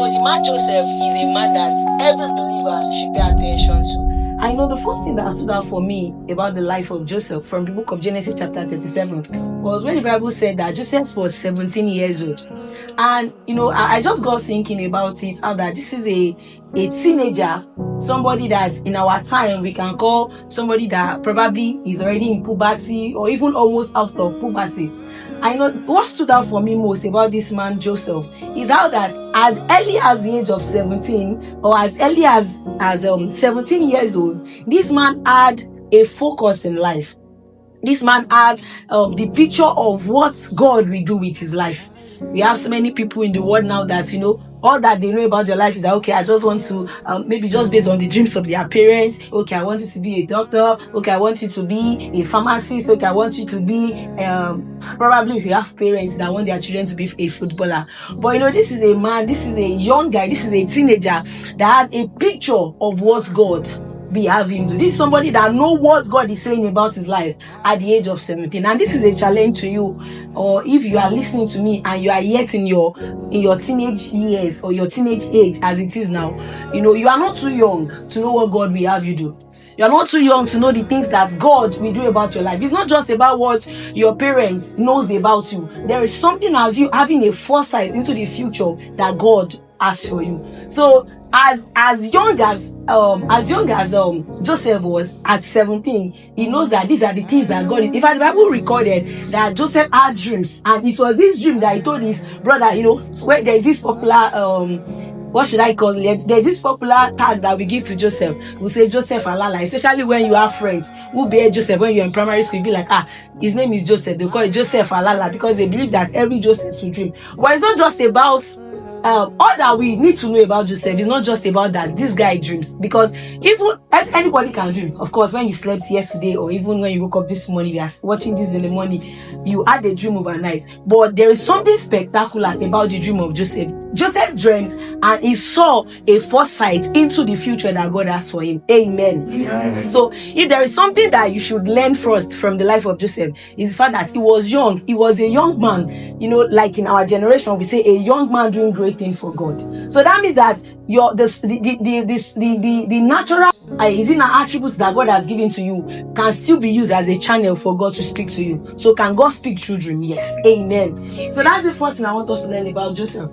the man Joseph is a man that every believer should pay attention to. I know the first thing that stood out for me about the life of Joseph from the book of Genesis chapter 37 was when the Bible said that Joseph was 17 years old. And, I just got thinking about it, how that this is a teenager, somebody that in our time we can call somebody that probably is already in puberty or even almost out of puberty. I know what stood out for me most about this man Joseph is how that as early as the age of 17 or as early as 17 years old, this man had a focus in life. This man had the picture of what God will do with his life. We have so many people in the world now that, all that they know about your life is that, okay, I just want to, maybe just based on the dreams of their parents, okay, I want you to be a doctor, okay, I want you to be a pharmacist, okay, I want you to be, probably if you have parents that want their children to be a footballer. But, this is a man, this is a young guy, this is a teenager that had a picture of what God be having to. This is somebody that know what God is saying about his life at the age of 17. And this is a challenge to you, or if you are listening to me and you are yet in your teenage years or your teenage age as it is now, you are not too young to know what God will have you do. You are not too young to know the things that God will do about your life. It's not just about what your parents knows about you. There is something as you having a foresight into the future that God has for you. So as young as Joseph was at 17, he knows that these are the things that God is. In fact, the Bible recorded that Joseph had dreams, and it was this dream that he told his brother, where there's this popular what should I call it? There's this popular tag that we give to Joseph. We say Joseph Alala, especially when you have friends who bear Joseph. When you're in primary school, you'll be like, his name is Joseph. They call it Joseph Alala because they believe that every Joseph will dream. But it's not just about all that we need to know about Joseph. Is not just about that this guy dreams, because even anybody can dream. Of course, when you slept yesterday or even when you woke up this morning, we are watching this in the morning, you had a dream overnight. But there is something spectacular about the dream of Joseph. Joseph dreamt and he saw a foresight into the future that God has for him. Amen. Yeah. So if there is something that you should learn first from the life of Joseph, is the fact that he was young. He was a young man. Like in our generation, we say a young man doing great thing for God. So that means that the natural attributes that God has given to you can still be used as a channel for God to speak to you. So can God speak through dream? Yes. Amen. So that's the first thing I want us to learn about Joseph.